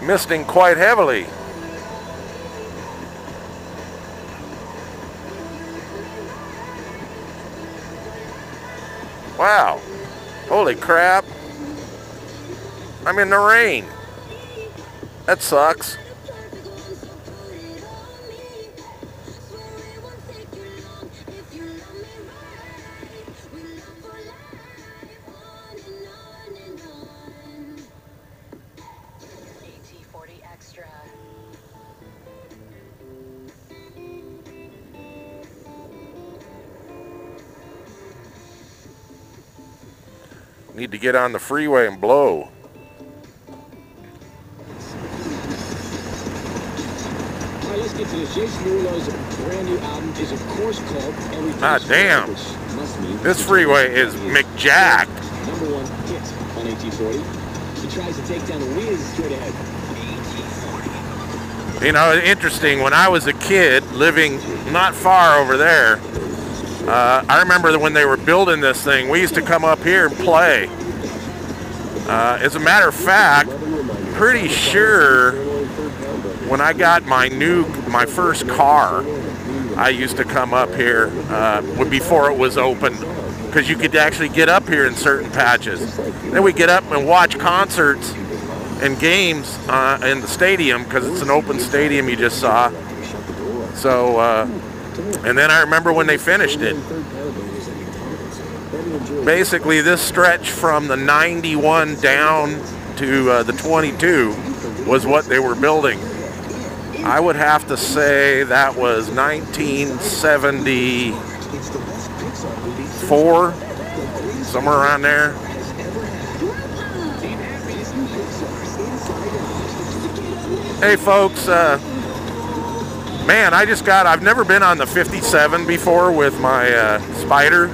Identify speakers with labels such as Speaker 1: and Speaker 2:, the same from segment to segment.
Speaker 1: misting quite heavily. Wow. Holy crap. I'm in the rain. That sucks. Need to get on the freeway and blow.
Speaker 2: Alright, let's get to this. Jason Derulo's brand new album is of course called Everything.
Speaker 1: Ah, damn. This freeway is McJacked.
Speaker 2: Number one hit on 1840. He tries to take down the Wiz straight ahead.
Speaker 1: You know, interesting, when I was a kid living not far over there, I remember that when they were building this thing, we used to come up here and play. As a matter of fact, pretty sure when I got my first car, I used to come up here before it was open, because you could actually get up here in certain patches. Then we get up and watch concerts and games in the stadium, because it's an open stadium you just saw. So, and then I remember when they finished it. Basically, this stretch from the 91 down to the 22 was what they were building. I would have to say that was 1974, somewhere around there. Hey folks, man, I've never been on the 57 before with my Spyder.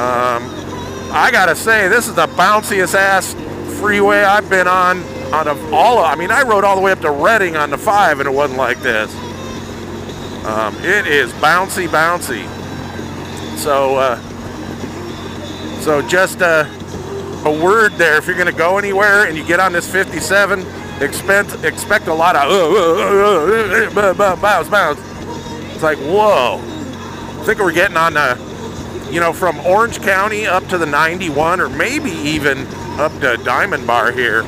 Speaker 1: I gotta say, this is the bounciest ass freeway I've been on of all. I mean, I rode all the way up to Reading on the 5 and it wasn't like this. It is bouncy. So just a word there, if you're gonna go anywhere and you get on this 57, expect a lot of bounce. It's like, whoa. I think we're getting on the, you know, from Orange County up to the 91, or maybe even up to Diamond Bar here.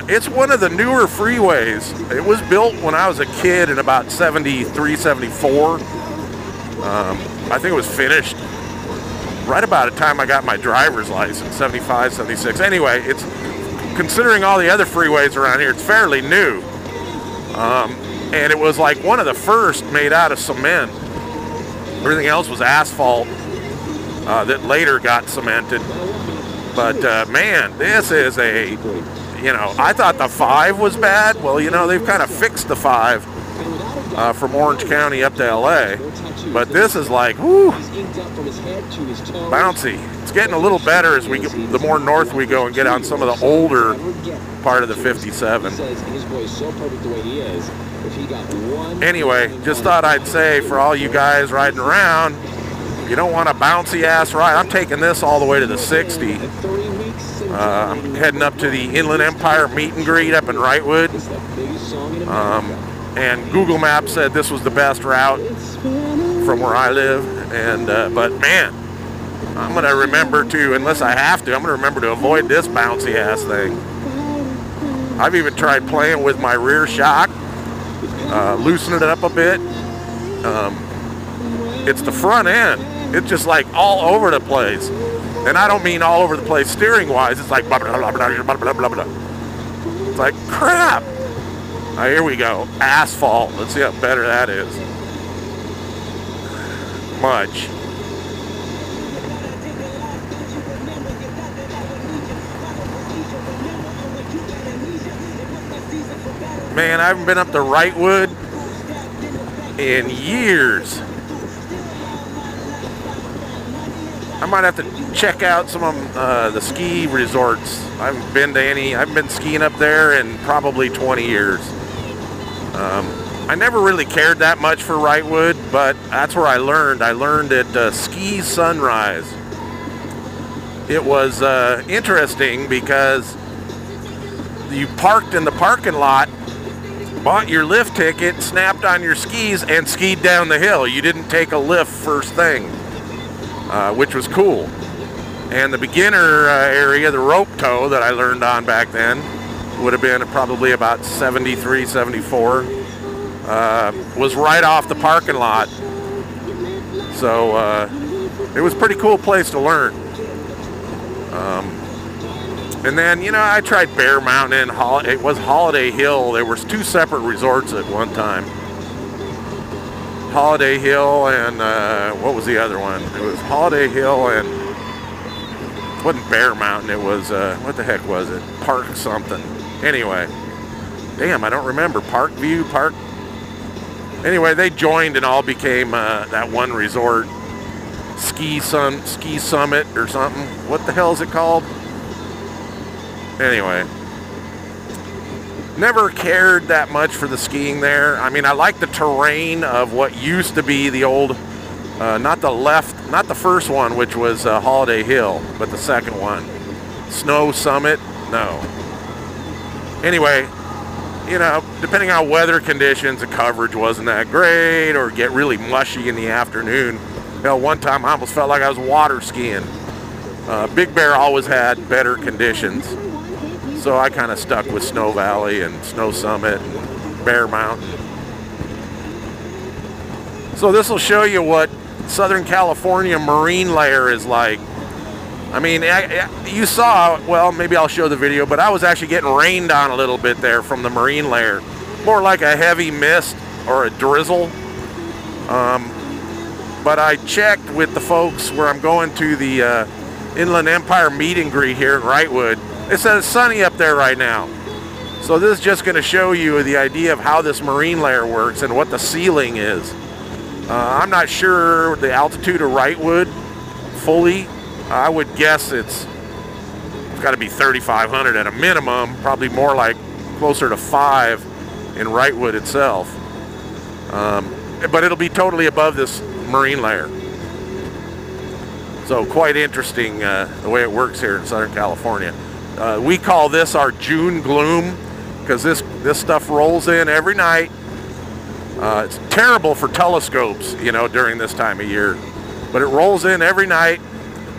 Speaker 1: It's one of the newer freeways. It was built when I was a kid in about 73, 74. I think it was finished right about the time I got my driver's license, 75, 76. Anyway, it's, considering all the other freeways around here, it's fairly new. And it was like one of the first made out of cement. Everything else was asphalt that later got cemented. But man, this is a, you know, I thought the 5 was bad. Well, you know, they've kind of fixed the 5 from Orange County up to LA. But this is like, whoo, bouncy. It's getting a little better as we get, the more north we go and get on some of the older part of the 57. Anyway, just thought I'd say for all you guys riding around, if you don't want a bouncy ass ride, I'm taking this all the way to the 60. I'm heading up to the Inland Empire meet and greet up in Wrightwood. And Google Maps said this was the best route from where I live. And but man, I'm going to remember to, unless I have to, I'm going to remember to avoid this bouncy ass thing. I've even tried playing with my rear shock, loosening it up a bit. It's the front end. It's just like all over the place. And I don't mean all over the place steering wise. It's like blah, blah, blah, blah, blah, blah, blah, blah. It's like crap. Here we go. Asphalt. Let's see how better that is. Much. Man, I haven't been up to Wrightwood in years. I might have to check out some of the ski resorts. I haven't been to any. I haven't been skiing up there in probably 20 years. I never really cared that much for Wrightwood, but that's where I learned. I learned at Ski Sunrise. It was interesting because you parked in the parking lot, bought your lift ticket, snapped on your skis, and skied down the hill. You didn't take a lift first thing, which was cool. And the beginner area, the rope tow that I learned on back then, would have been probably about 73, 74, was right off the parking lot. So it was a pretty cool place to learn. And then, you know, I tried Bear Mountain and it was Holiday Hill. There was two separate resorts at one time. Holiday Hill and what was the other one? It was Holiday Hill and it wasn't Bear Mountain. It was what the heck was it? Park something. Anyway, damn, I don't remember. Park View, Park. Anyway, they joined and all became that one resort. Ski Summit or something. What the hell is it called? Anyway, never cared that much for the skiing there. I mean, I like the terrain of what used to be the old, not the first one, which was Holiday Hill, but the second one. Snow Summit, no. Anyway, you know, depending on weather conditions, the coverage wasn't that great or get really mushy in the afternoon. Hell, one time I almost felt like I was water skiing. Big Bear always had better conditions. So I kind of stuck with Snow Valley and Snow Summit and Bear Mountain. So this will show you what Southern California marine layer is like. I mean, you saw, well, maybe I'll show the video, but I was actually getting rained on a little bit there from the marine layer. More like a heavy mist or a drizzle. But I checked with the folks where I'm going to the Inland Empire meet and greet here in Wrightwood. It says it's sunny up there right now. So this is just going to show you the idea of how this marine layer works and what the ceiling is. I'm not sure the altitude of Wrightwood fully. I would guess it's got to be 3,500 at a minimum, probably more like closer to 5 in Wrightwood itself. But it'll be totally above this marine layer. So quite interesting the way it works here in Southern California. We call this our June gloom because this stuff rolls in every night. It's terrible for telescopes, you know, during this time of year. But it rolls in every night,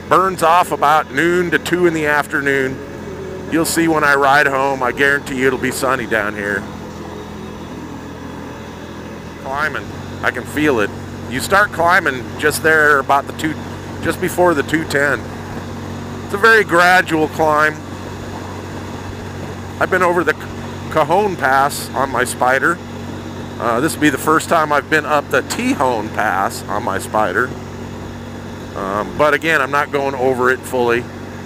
Speaker 1: burns off about noon to 2 in the afternoon. You'll see when I ride home. I guarantee you it'll be sunny down here. Climbing, I can feel it. You start climbing just there about just before the 210. It's a very gradual climb. I've been over the Cajon Pass on my Spyder. This will be the first time I've been up the Tejon Pass on my Spyder. But again, I'm not going over it fully.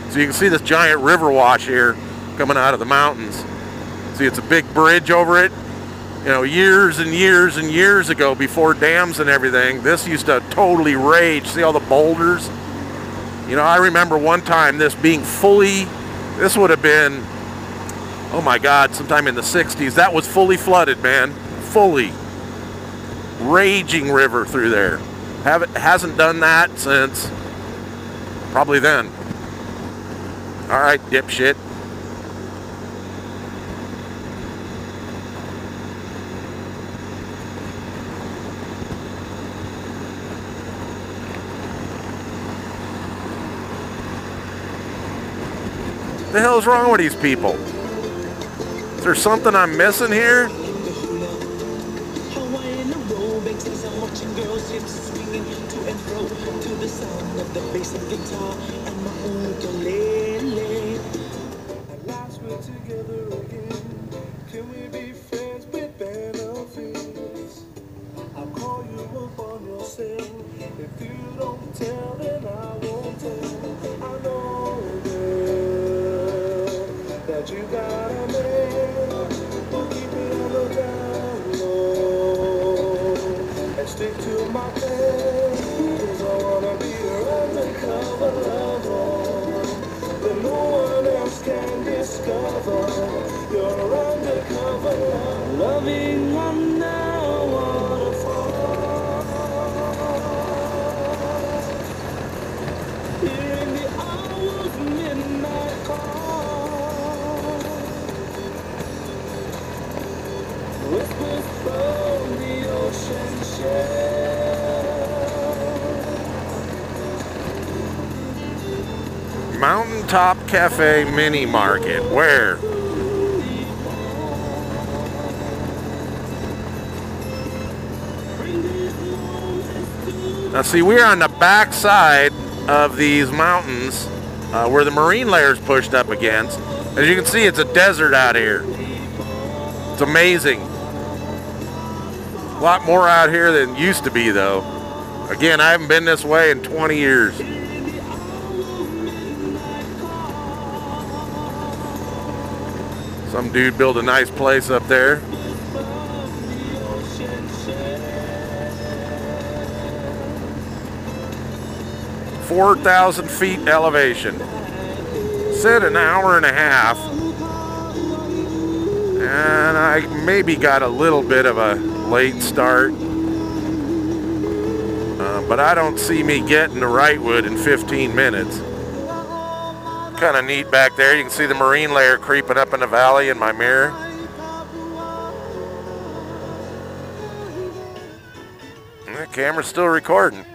Speaker 1: So you can see this giant river wash here coming out of the mountains. See, it's a big bridge over it. You know, years and years and years ago, before dams and everything, this used to totally rage. See all the boulders? You know, I remember one time this being this would have been, oh my God, sometime in the 60s. That was fully flooded, man. Fully. Raging river through there. Hasn't done that since probably then. All right, dipshit. What the hell is wrong with these people? Is there something I'm missing here?
Speaker 3: If you don't tell, then I won't tell. I know that you got a man who'll keep me on the down low and stick to my plan. 'Cause I wanna be your undercover lover that no one else can discover. Your undercover lover.
Speaker 1: Mountaintop Cafe Mini Market. Where? Now see, we're on the back side of these mountains where the marine layer is pushed up against. As you can see, it's a desert out here. It's amazing. A lot more out here than used to be, though. Again, I haven't been this way in 20 years. Some dude built a nice place up there. (4,000 feet elevation. Said an hour and a half. And I maybe got a little bit of a late start. But I don't see me getting to Wrightwood in 15 minutes. Kind of neat back there. You can see the marine layer creeping up in the valley in my mirror. And the camera's still recording.